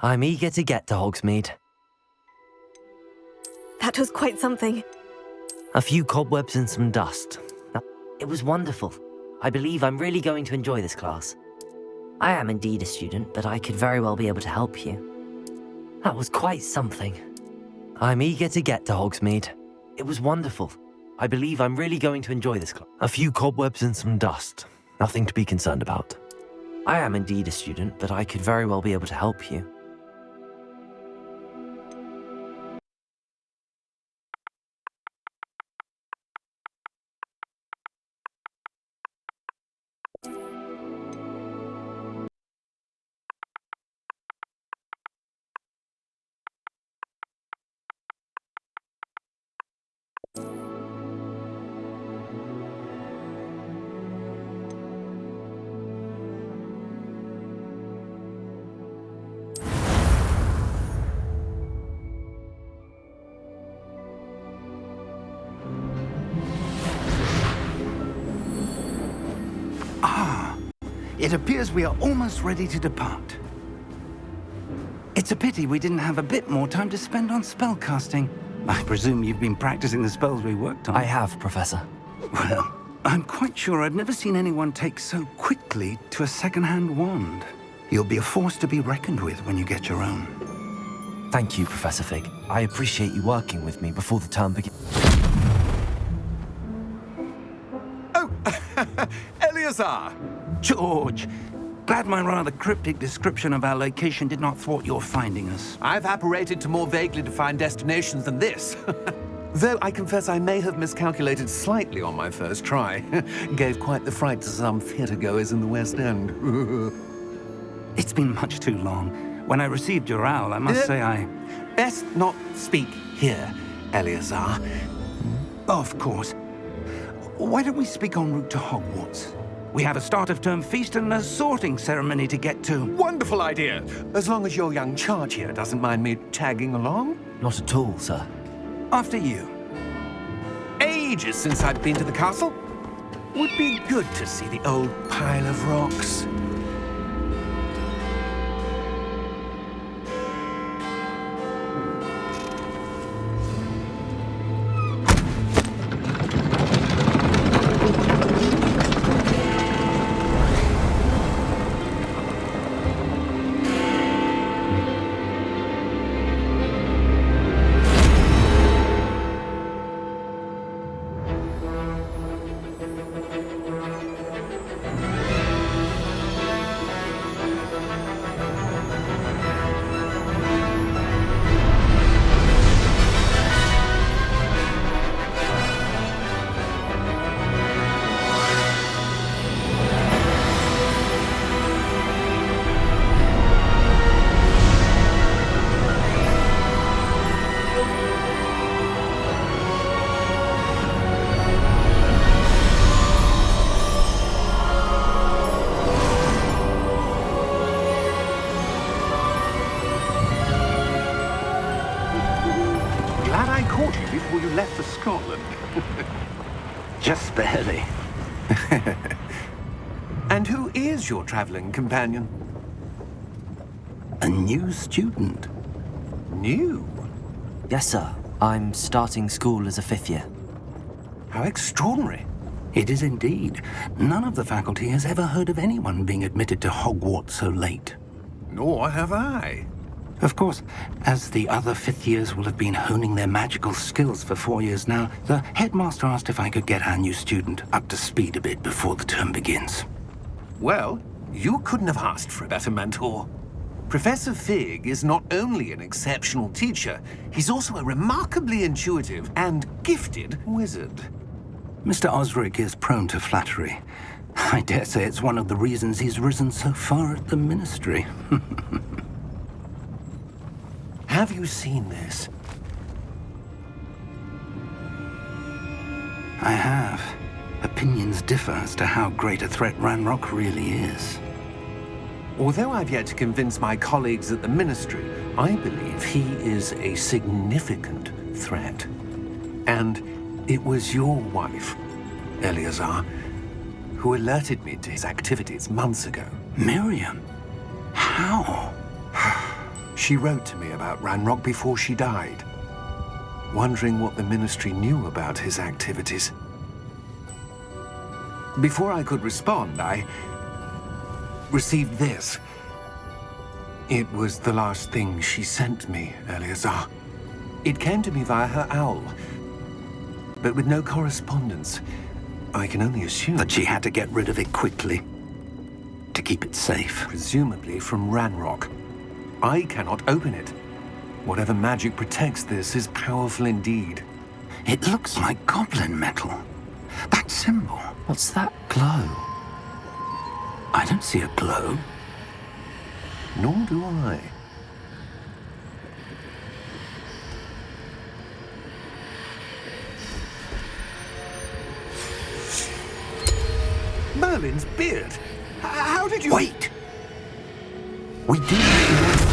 I'm eager to get to Hogsmeade. That was quite something. A few cobwebs and some dust. It was wonderful. I believe I'm really going to enjoy this class. I am indeed a student, but I could very well be able to help you. That was quite something. I'm eager to get to Hogsmeade. It was wonderful. I believe I'm really going to enjoy this class. A few cobwebs and some dust. Nothing to be concerned about. I am indeed a student, but I could very well be able to help you. It appears we are almost ready to depart. It's a pity we didn't have a bit more time to spend on spellcasting. I presume you've been practicing the spells we worked on. I have, Professor. Well, I'm quite sure I've never seen anyone take so quickly to a second-hand wand. You'll be a force to be reckoned with when you get your own. Thank you, Professor Fig. I appreciate you working with me before the term begins. Oh, Eleazar! George, glad my rather cryptic description of our location did not thwart your finding us. I've apparated to more vaguely defined destinations than this. Though I confess I may have miscalculated slightly on my first try. Gave quite the fright to some theatre-goers in the West End. It's been much too long. When I received your owl, I must say I... Best not speak here, Eleazar. Of course. Why don't we speak en route to Hogwarts? We have a start-of-term feast and a sorting ceremony to get to. Wonderful idea! As long as your young charge here doesn't mind me tagging along. Not at all, sir. After you. Ages since I've been to the castle. Would be good to see the old pile of rocks. Before you left for Scotland. Just barely. And who is your traveling companion? A new student. New? Yes, sir. I'm starting school as a 5th year. How extraordinary. It is indeed. None of the faculty has ever heard of anyone being admitted to Hogwarts so late. Nor have I. Of course, as the other 5th years will have been honing their magical skills for 4 years now, the headmaster asked if I could get our new student up to speed a bit before the term begins. Well, you couldn't have asked for a better mentor. Professor Fig is not only an exceptional teacher, he's also a remarkably intuitive and gifted wizard. Mr. Osric is prone to flattery. I dare say it's one of the reasons he's risen so far at the ministry. Have you seen this? I have. Opinions differ as to how great a threat Ranrock really is. Although I've yet to convince my colleagues at the Ministry, I believe he is a significant threat. And it was your wife, Eleazar, who alerted me to his activities months ago. Miriam? How? She wrote to me about Ranrock before she died, wondering what the Ministry knew about his activities. Before I could respond, I received this. It was the last thing she sent me, Eleazar. It came to me via her owl, but with no correspondence. I can only assume That she had to get rid of it quickly to keep it safe. presumably from Ranrock. I cannot open it. Whatever magic protects this is powerful indeed. It looks like goblin metal. That symbol. What's that glow? I don't see a glow. Nor do I. Merlin's beard. How did you... Wait! We do.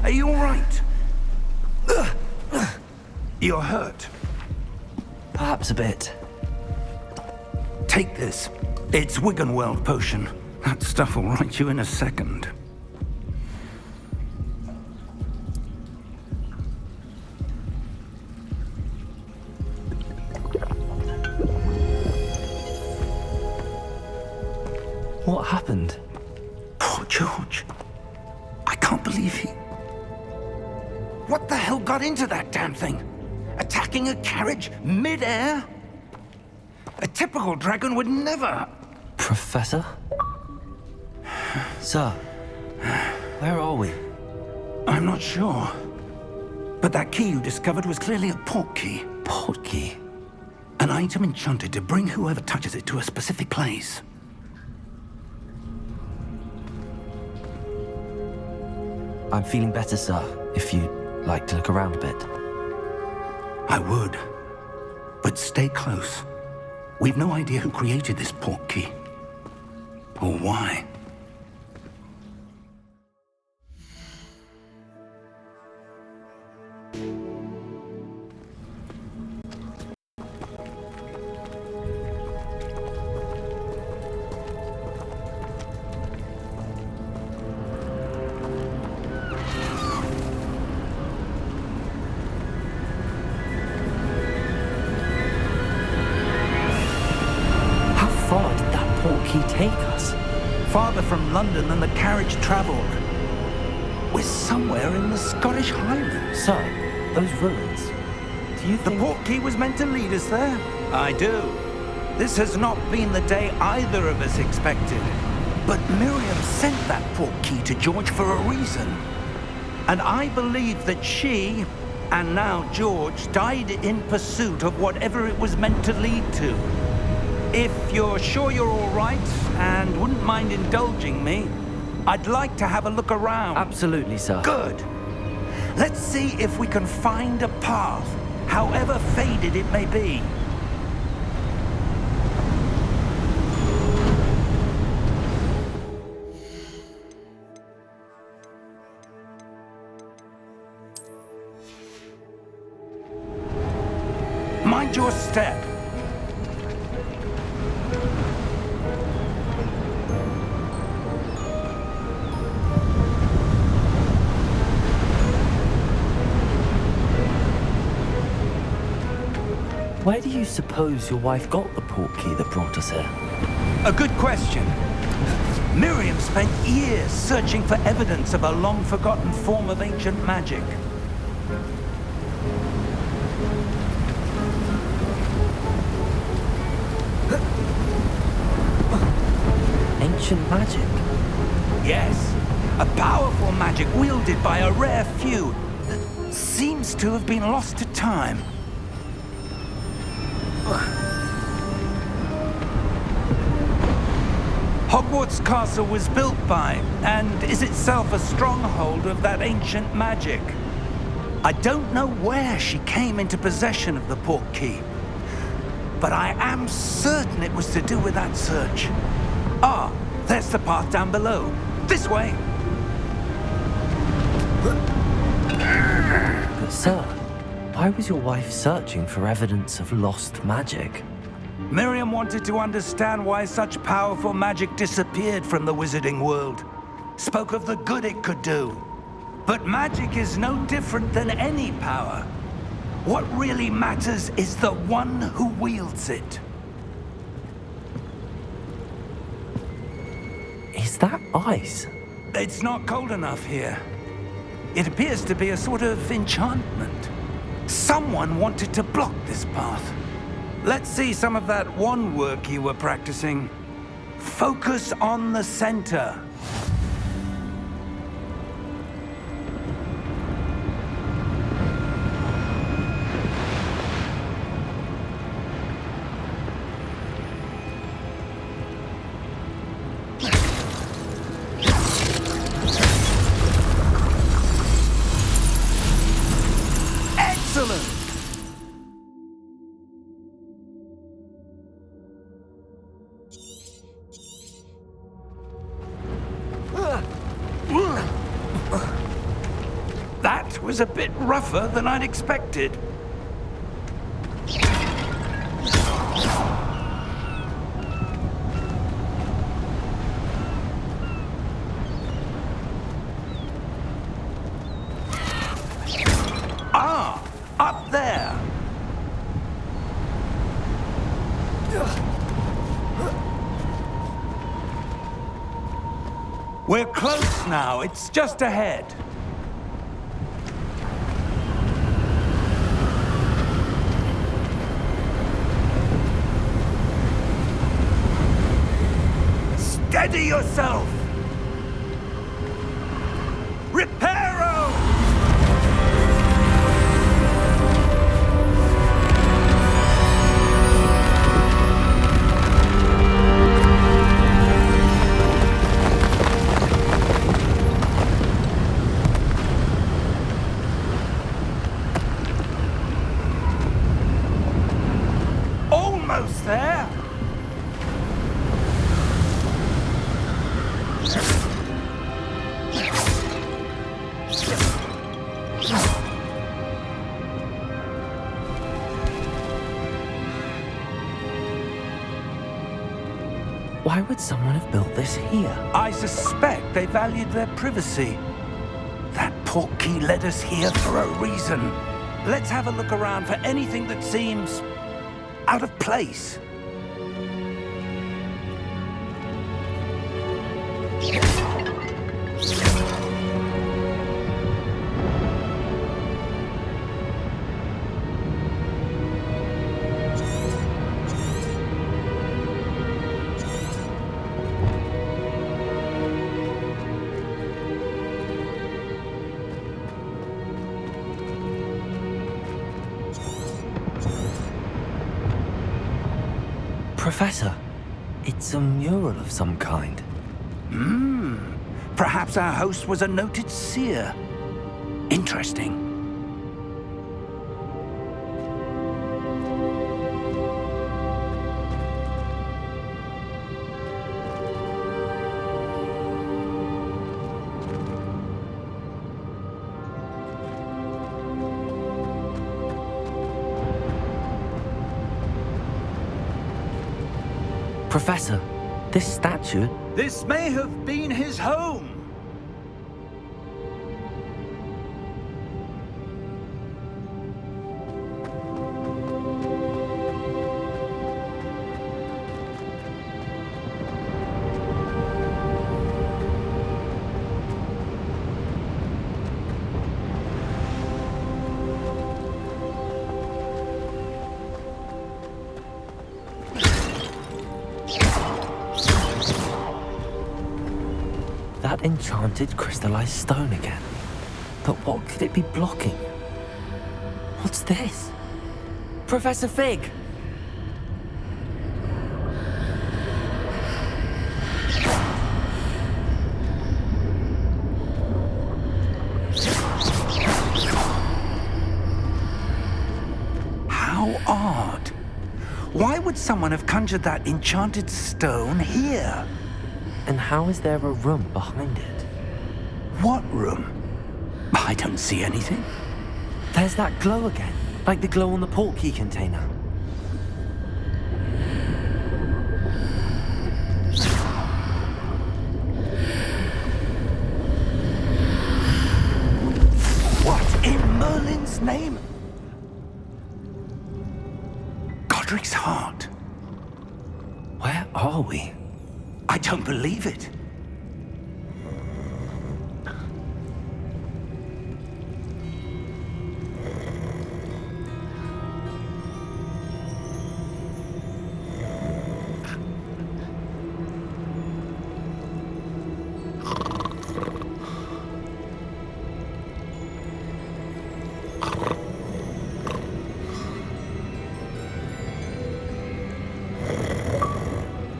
Are you all right? You're hurt. Perhaps a bit. Take this. It's Wiggenweld potion. That stuff will right you in a second. What happened? Poor George. I can't believe he... What the hell got into that damn thing? Attacking a carriage mid-air? A typical dragon would never... Professor? Sir, where are we? I'm not sure. But that key you discovered was clearly a port key. Port key? An item enchanted to bring whoever touches it to a specific place. I'm feeling better, sir, if you'd like to look around a bit. I would. But stay close. We've no idea who created this port key. Or why. Take us? Farther from London than the carriage traveled. We're somewhere in the Scottish Highlands. Sir, those ruins. Do you think... The port key was meant to lead us there? I do. This has not been the day either of us expected. But Miriam sent that port key to George for a reason. And I believe that she, and now George, died in pursuit of whatever it was meant to lead to. If you're sure you're all right and wouldn't mind indulging me, I'd like to have a look around. Absolutely, sir. Good. Let's see if we can find a path, however faded it may be. Mind your step. Where do you suppose your wife got the port key that brought us here? A good question. Miriam spent years searching for evidence of a long-forgotten form of ancient magic. Ancient magic? Yes, a powerful magic wielded by a rare few that seems to have been lost to time. Hogwarts Castle was built by, and is itself a stronghold of that ancient magic. I don't know where she came into possession of the portkey, but I am certain it was to do with that search. Ah, there's the path down below. This way! But sir, why was your wife searching for evidence of lost magic? Miriam wanted to understand why such powerful magic disappeared from the wizarding world. Spoke of the good it could do. But magic is no different than any power. What really matters is the one who wields it. Is that ice? It's not cold enough here. It appears to be a sort of enchantment. Someone wanted to block this path. Let's see some of that wand work you were practicing. Focus on the center. Excellent! That was a bit rougher than I'd expected. Ah, up there. We're close now. It's just ahead. Steady yourself! Reparo! Almost there! Why would someone have built this here? I suspect they valued their privacy. That portkey led us here for a reason. Let's have a look around for anything that seems out of place. Professor, it's a mural of some kind. Perhaps our host was a noted seer. Interesting. Professor, this statue... This may have been his home. Enchanted crystallized stone again. But what could it be blocking? What's this? Professor Fig! How odd. Why would someone have conjured that enchanted stone here? And how is there a room behind it? What room? I don't see anything. There's that glow again, like the glow on the portkey container. What in Merlin's name? Godric's heart. Where are we? I don't believe it.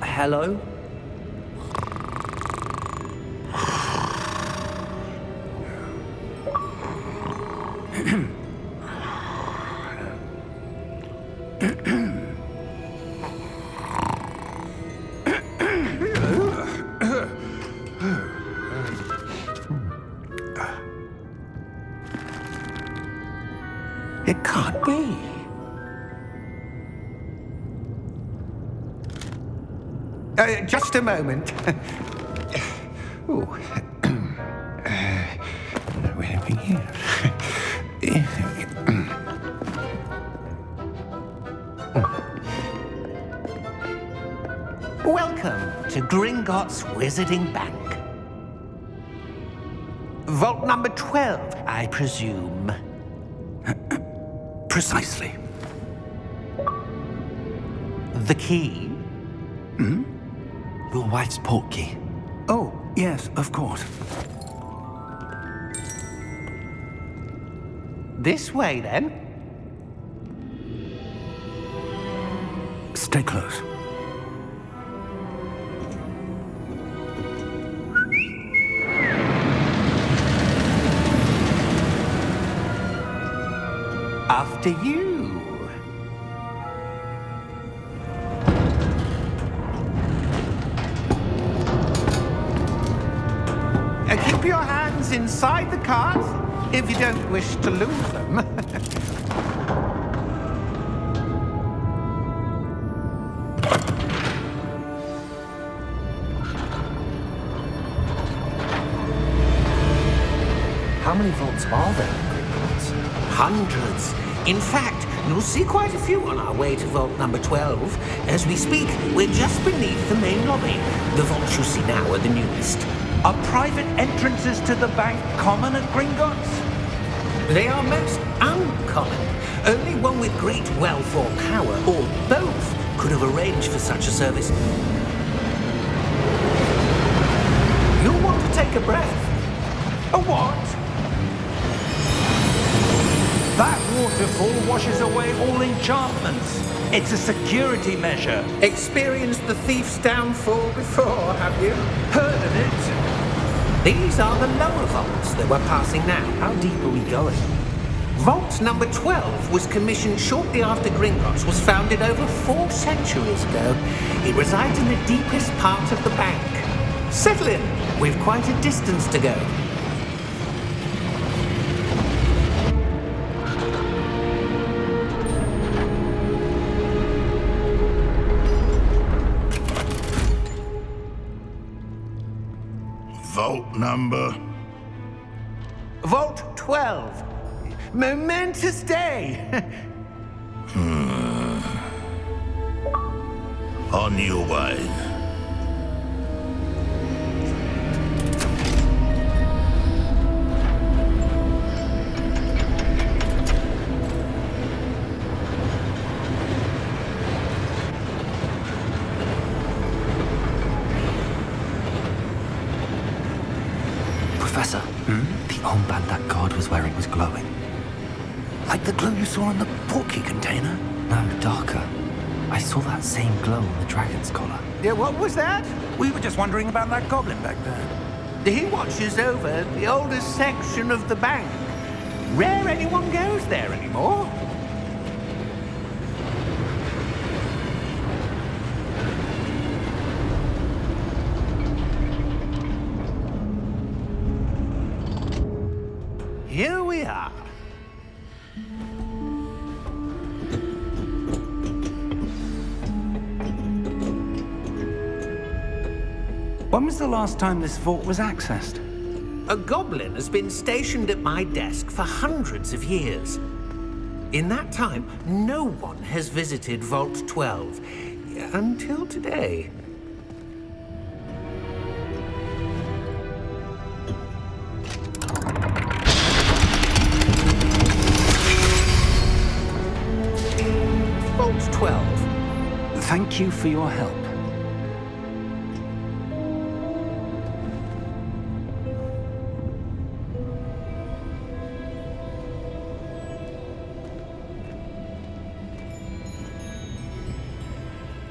Hello? It can't be. Just a moment. Oh. Where are we here? Welcome to Gringotts Wizarding Bank. Vault number 12, I presume. Precisely. The key? Your wife's portkey. Oh, yes, of course. This way, then. Stay close. After you. Keep your hands inside the cart if you don't wish to lose them. How many vaults are there in Gringotts? Hundreds. In fact, you'll see quite a few on our way to vault number 12. As we speak, we're just beneath the main lobby. The vaults you see now are the newest. Are private entrances to the bank common at Gringotts? They are most uncommon. Only one with great wealth or power, or both, could have arranged for such a service. You'll want to take a breath. A what? That waterfall washes away all enchantments. It's a security measure. Experienced the thief's downfall before, have you? Heard of it? These are the lower vaults that we're passing now. How deep are we going? Vault number 12 was commissioned shortly after Gringotts was founded over 4 centuries ago. It resides in the deepest part of the bank. Settle in. We've quite a distance to go. Vault number? Vault 12. Momentous day. On your way. The armband that guard was wearing was glowing. Like the glow you saw in the porky container? No, darker. I saw that same glow on the dragon's collar. Yeah, what was that? We were just wondering about that goblin back there. He watches over the oldest section of the bank. Rare anyone goes there anymore. Here we are. When was the last time this vault was accessed? A goblin has been stationed at my desk for hundreds of years. In that time, no one has visited Vault 12 until today. Vault 12. Thank you for your help.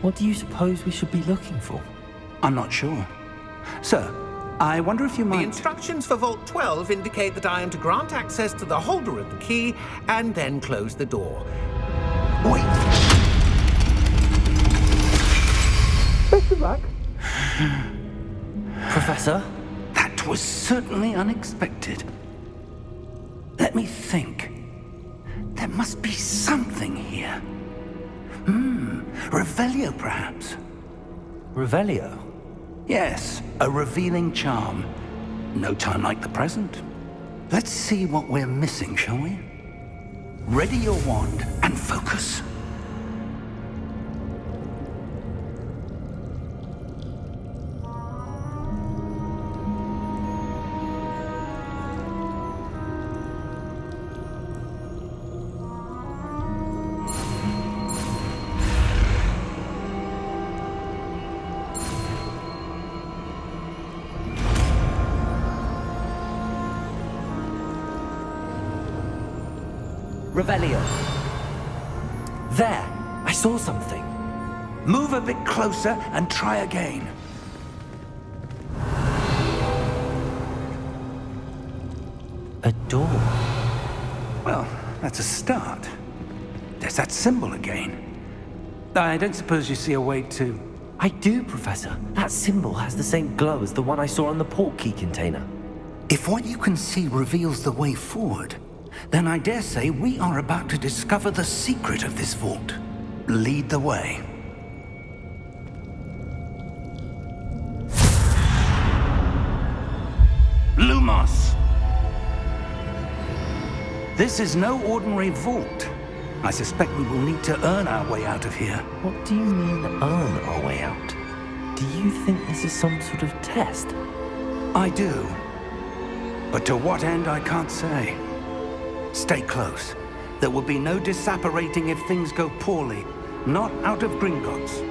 What do you suppose we should be looking for? I'm not sure. Sir, I wonder if you The might... instructions for Vault 12 indicate that I am to grant access to the holder of the key and then close the door. Wait! Best of luck. Professor? That was certainly unexpected. Let me think. There must be something here. Revelio, perhaps? Revelio? Yes, a revealing charm. No time like the present. Let's see what we're missing, shall we? Ready your wand and focus. Revelio. There! I saw something. Move a bit closer and try again. A door. Well, that's a start. There's that symbol again. I don't suppose you see a way to... I do, Professor. That symbol has the same glow as the one I saw on the port key container. If what you can see reveals the way forward, then I dare say we are about to discover the secret of this vault. Lead the way. Lumos! This is no ordinary vault. I suspect we will need to earn our way out of here. What do you mean, earn our way out? Do you think this is some sort of test? I do. But to what end, I can't say. Stay close. There will be no disapparating if things go poorly. Not out of Gringotts.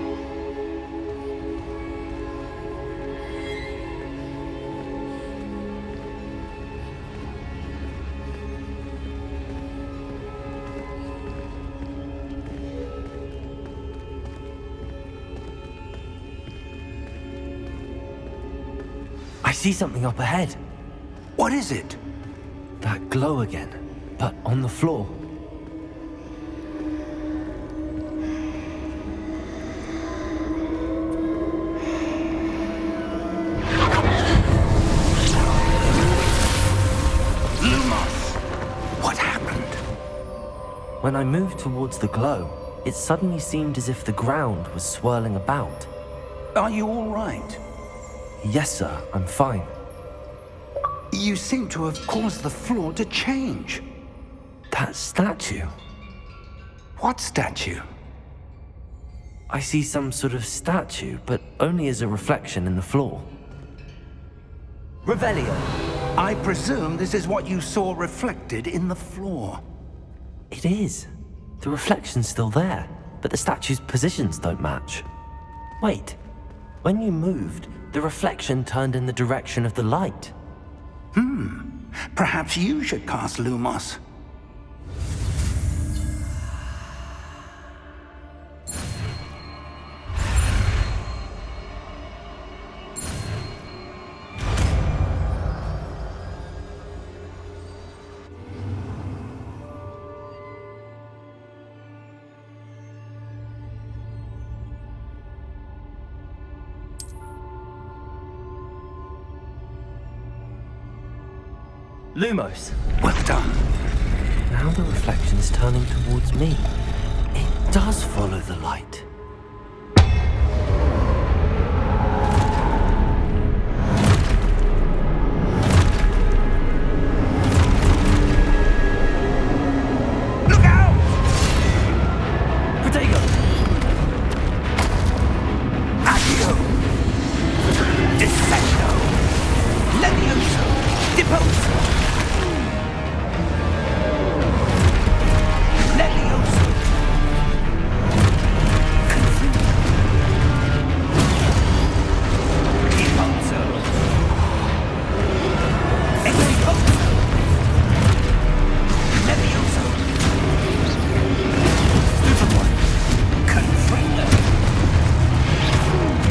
I see something up ahead. What is it? That glow again, but on the floor. Lumos! What happened? When I moved towards the glow, it suddenly seemed as if the ground was swirling about. Are you all right? Yes, sir, I'm fine. You seem to have caused the floor to change. That statue. What statue? I see some sort of statue, but only as a reflection in the floor. Revelio. I presume this is what you saw reflected in the floor. It is. The reflection's still there, but the statue's positions don't match. Wait. When you moved, the reflection turned in the direction of the light. Perhaps you should cast Lumos. Lumos. Well done. Now the reflection is turning towards me. It does follow the light. Look out! Protego! Accio! Descendo! Levioso! Deposo! Levioso! Deposo! Exposo! Levioso! Superboy! Confringo!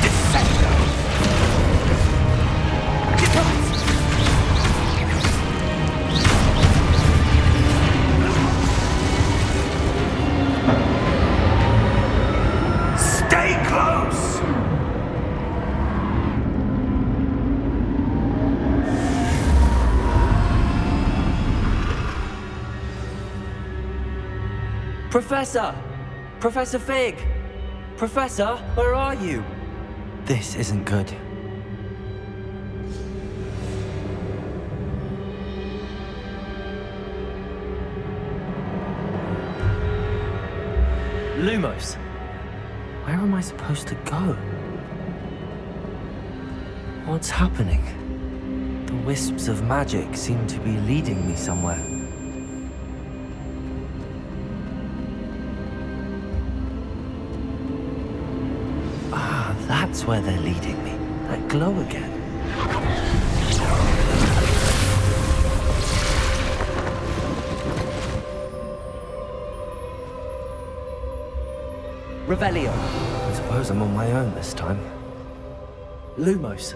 Descendo! Deposo! Stay close! Professor! Professor Fig! Professor, where are you? This isn't good. Lumos! Where am I supposed to go? What's happening? The wisps of magic seem to be leading me somewhere. Ah, that's where they're leading me. That glow again. Revelio. I suppose I'm on my own this time. Lumos.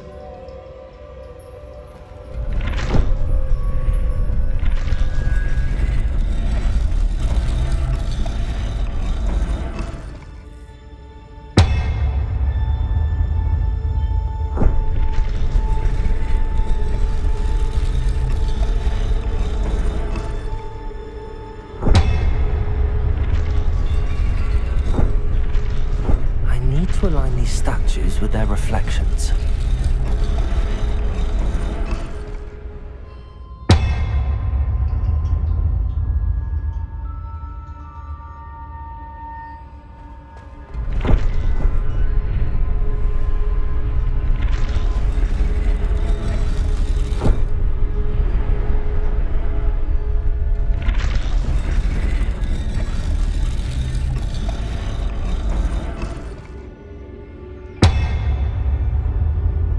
To align these statues with their reflections.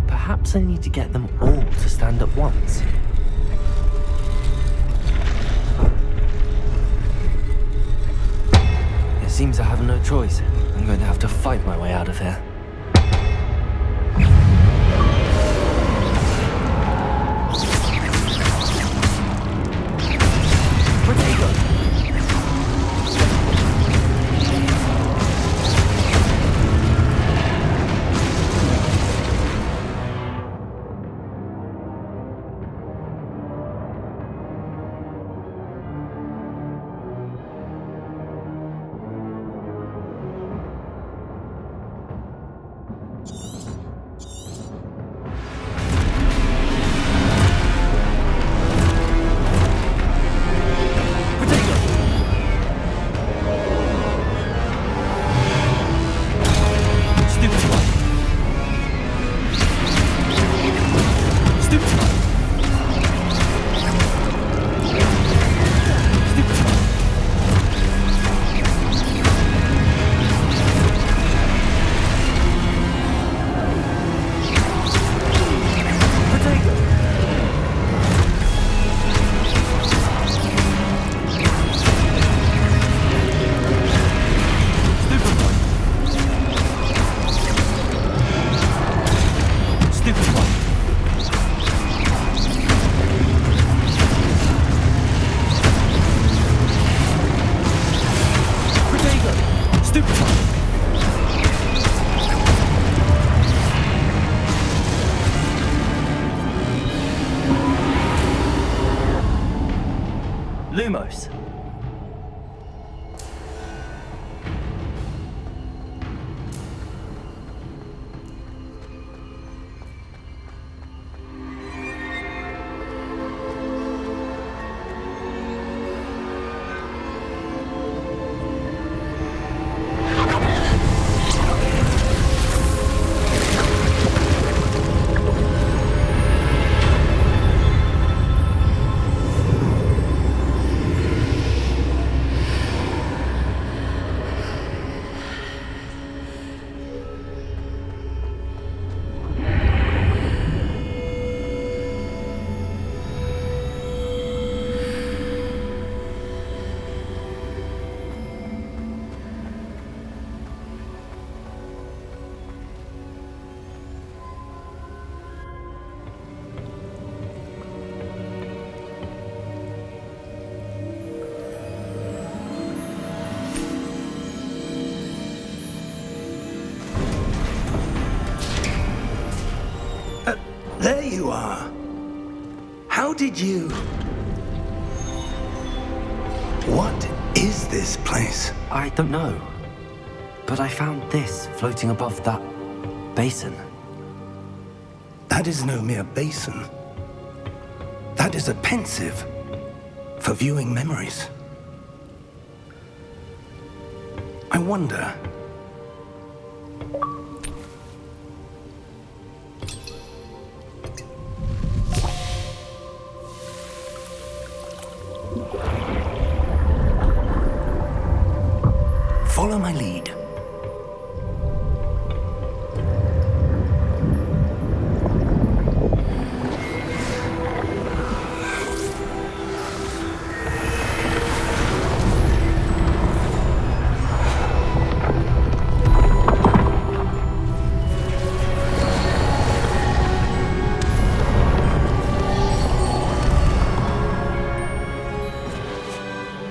Perhaps I need to get them all to stand at once. It seems I have no choice. I'm going to have to fight my way out of here. Protego! Lumos. There you are. How did you... What is this place? I don't know. But I found this floating above that basin. That is no mere basin. That is a pensive for viewing memories. I wonder... Follow my lead.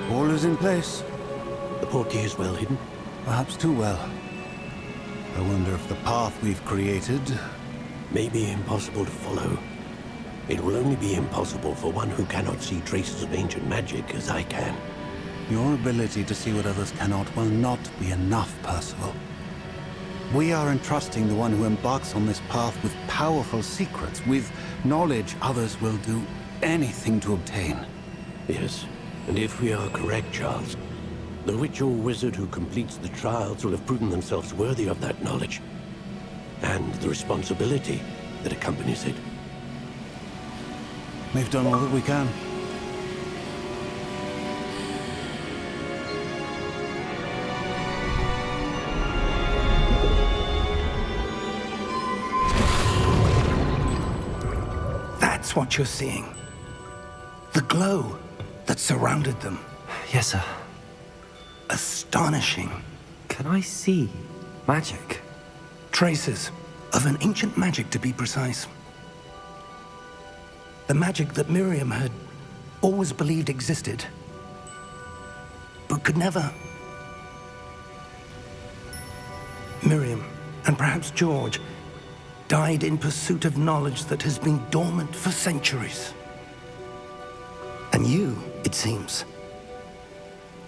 All is in place. The portkey is well hidden. Perhaps too well. I wonder if the path we've created... May be impossible to follow. It will only be impossible for one who cannot see traces of ancient magic as I can. Your ability to see what others cannot will not be enough, Percival. We are entrusting the one who embarks on this path with powerful secrets, with knowledge others will do anything to obtain. Yes, and if we are correct, Charles, the witch or wizard who completes the trials will have proven themselves worthy of that knowledge, and the responsibility that accompanies it. We've done all that we can. That's what you're seeing. The glow that surrounded them. Yes, sir. Astonishing. Can I see magic? Traces of an ancient magic, to be precise. The magic that Miriam had always believed existed, but could never. Miriam, and perhaps George, died in pursuit of knowledge that has been dormant for centuries. And you, it seems,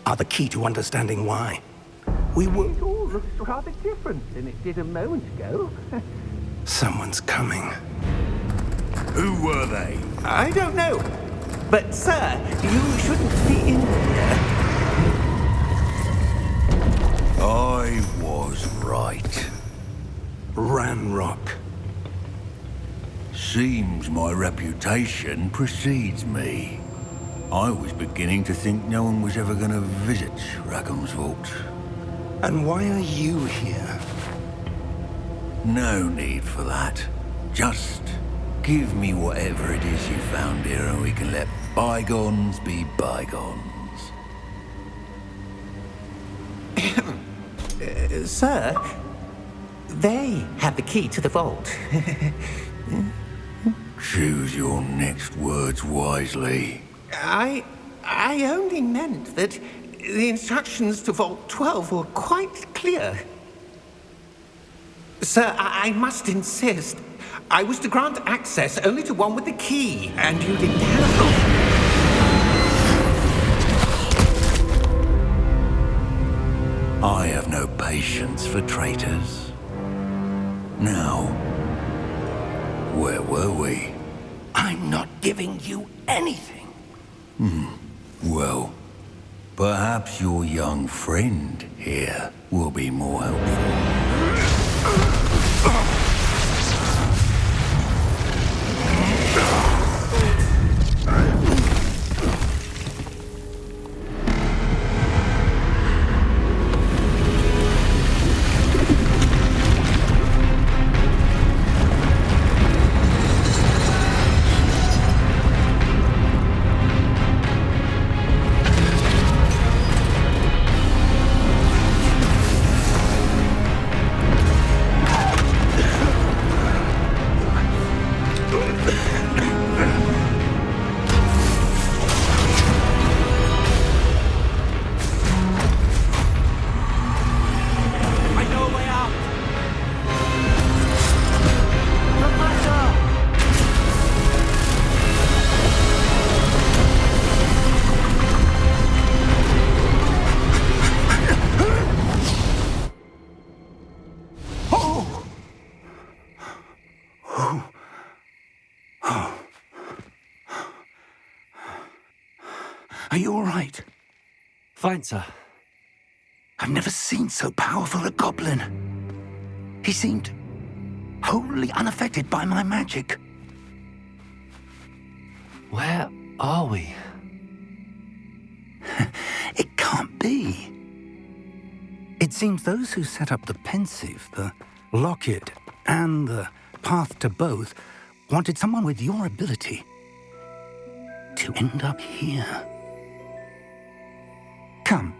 are the key to understanding why. We were... It all looks rather different than it did a moment ago. Someone's coming. Who were they? I don't know. But, sir, you shouldn't be in here. I was right. Ranrock. Seems my reputation precedes me. I was beginning to think no one was ever going to visit Rackham's vault. And why are you here? No need for that. Just give me whatever it is you found here and we can let bygones be bygones. Sir, they have the key to the vault. Choose your next words wisely. I only meant that the instructions to Vault 12 were quite clear. Sir, I must insist. I was to grant access only to one with the key, and you didn't have them. for traitors. Now, where were we? I'm not giving you anything. Well, perhaps your young friend here will be more helpful. Are you all right? Fine, sir. I've never seen so powerful a goblin. He seemed wholly unaffected by my magic. Where are we? It can't be. It seems those who set up the pensive, the locket, and the path to both wanted someone with your ability to end up here. Come.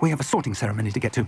We have a sorting ceremony to get to.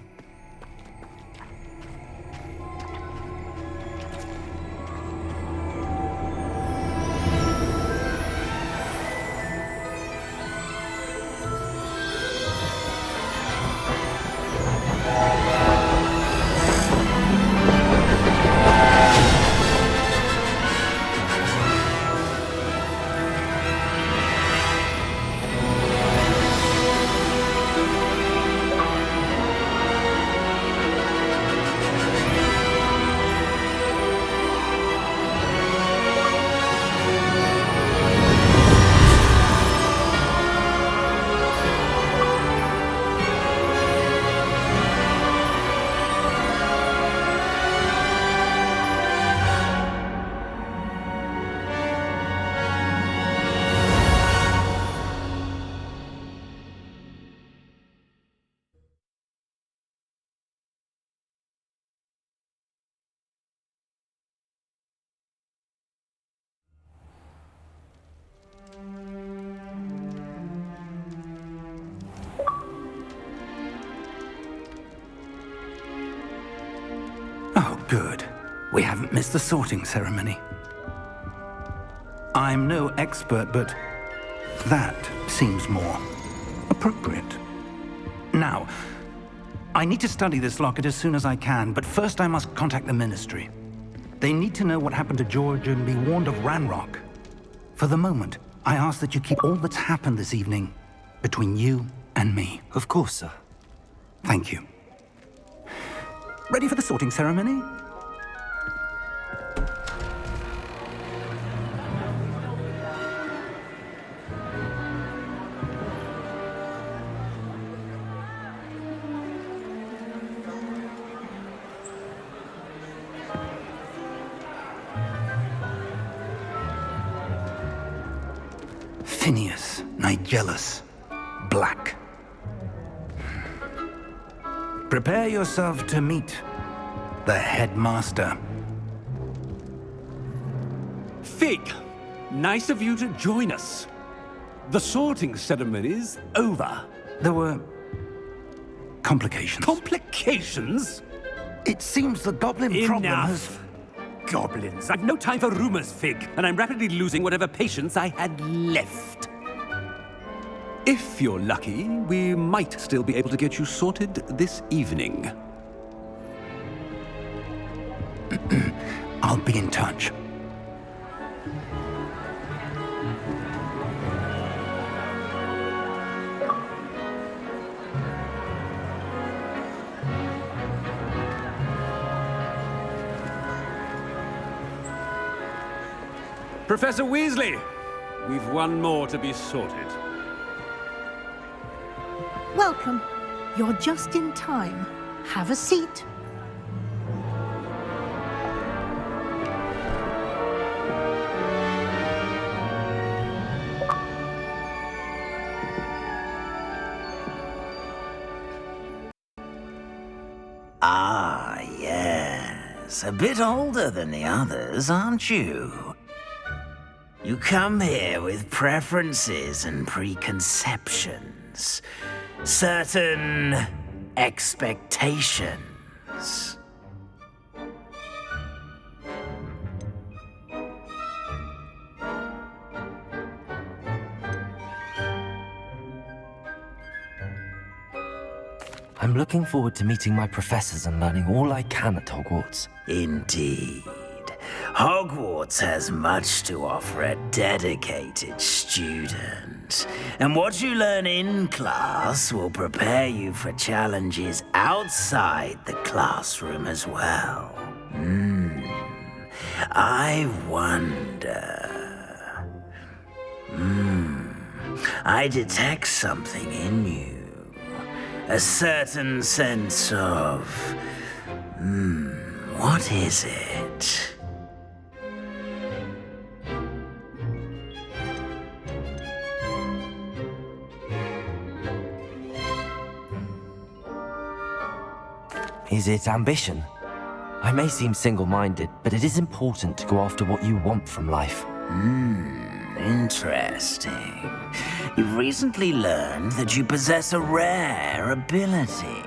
Oh, good. We haven't missed the sorting ceremony. I'm no expert, but that seems more appropriate. Now, I need to study this locket as soon as I can, but first I must contact the Ministry. They need to know what happened to George and be warned of Ranrock. For the moment, I ask that you keep all that's happened this evening between you and me. Of course, sir. Thank you. Ready for the sorting ceremony? Phineas, Nigellus, Black. Prepare yourself to meet the headmaster. Fig, nice of you to join us. The sorting ceremony's over. There were complications. Complications? It seems the goblin problem has... Enough. Goblins. I've no time for rumors, Fig, and I'm rapidly losing whatever patience I had left. If you're lucky, we might still be able to get you sorted this evening. I'll be in touch. Professor Weasley, we've one more to be sorted. Welcome. You're just in time. Have a seat. Ah, yes. A bit older than the others, aren't you? You come here with preferences and preconceptions. Certain expectations. I'm looking forward to meeting my professors and learning all I can at Hogwarts. Indeed. Hogwarts has much to offer a dedicated student. And what you learn in class will prepare you for challenges outside the classroom as well. I wonder... I detect something in you. A certain sense of... what is it? Is it ambition? I may seem single-minded, but it is important to go after what you want from life. Interesting. You've recently learned that you possess a rare ability.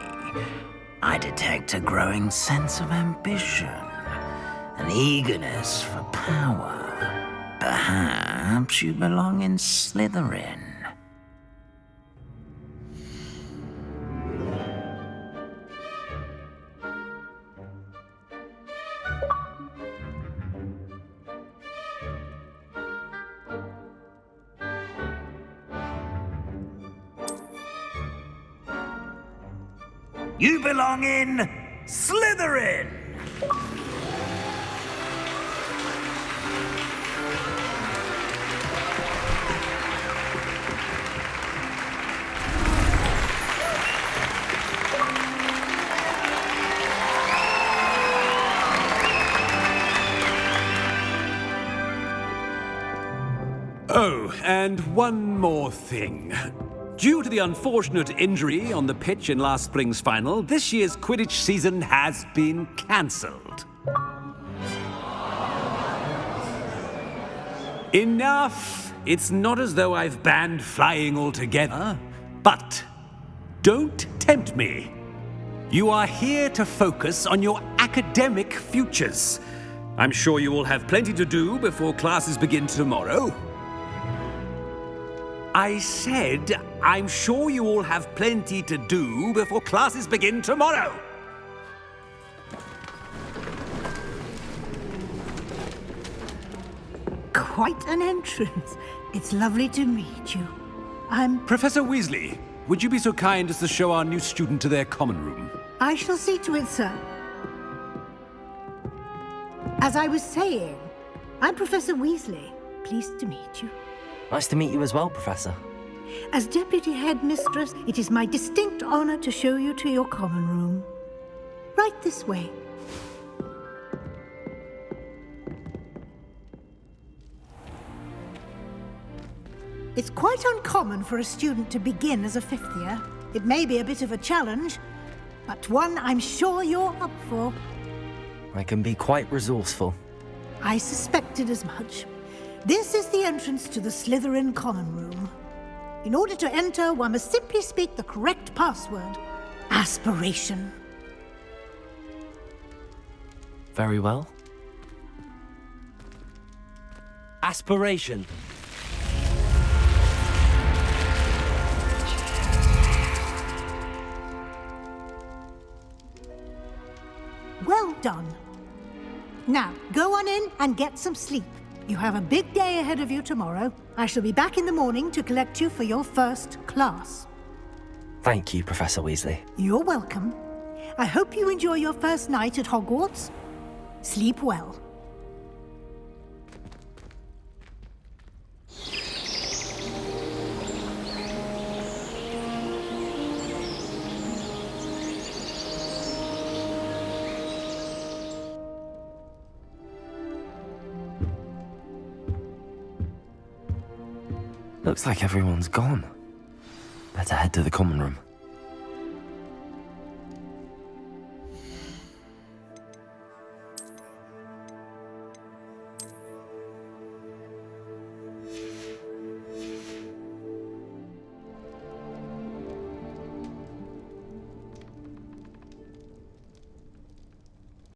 I detect a growing sense of ambition, an eagerness for power. Perhaps you belong in Slytherin. You belong in Slytherin! Oh, and one more thing. Due to the unfortunate injury on the pitch in last spring's final, this year's Quidditch season has been cancelled. Enough! It's not as though I've banned flying altogether. But don't tempt me. You are here to focus on your academic futures. I'm sure you will have plenty to do before classes begin tomorrow. I said, I'm sure you all have plenty to do before classes begin tomorrow. Quite an entrance. It's lovely to meet you. I'm... Professor Weasley, would you be so kind as to show our new student to their common room? I shall see to it, sir. As I was saying, I'm Professor Weasley. Pleased to meet you. Nice to meet you as well, Professor. As Deputy Headmistress, it is my distinct honor to show you to your common room. Right this way. It's quite uncommon for a student to begin as a fifth year. It may be a bit of a challenge, but one I'm sure you're up for. I can be quite resourceful. I suspected as much. This is the entrance to the Slytherin common room. In order to enter, one must simply speak the correct password. Aspiration. Very well. Aspiration. Well done. Now, go on in and get some sleep. You have a big day ahead of you tomorrow. I shall be back in the morning to collect you for your first class. Thank you, Professor Weasley. You're welcome. I hope you enjoy your first night at Hogwarts. Sleep well. Looks like everyone's gone. Better head to the common room.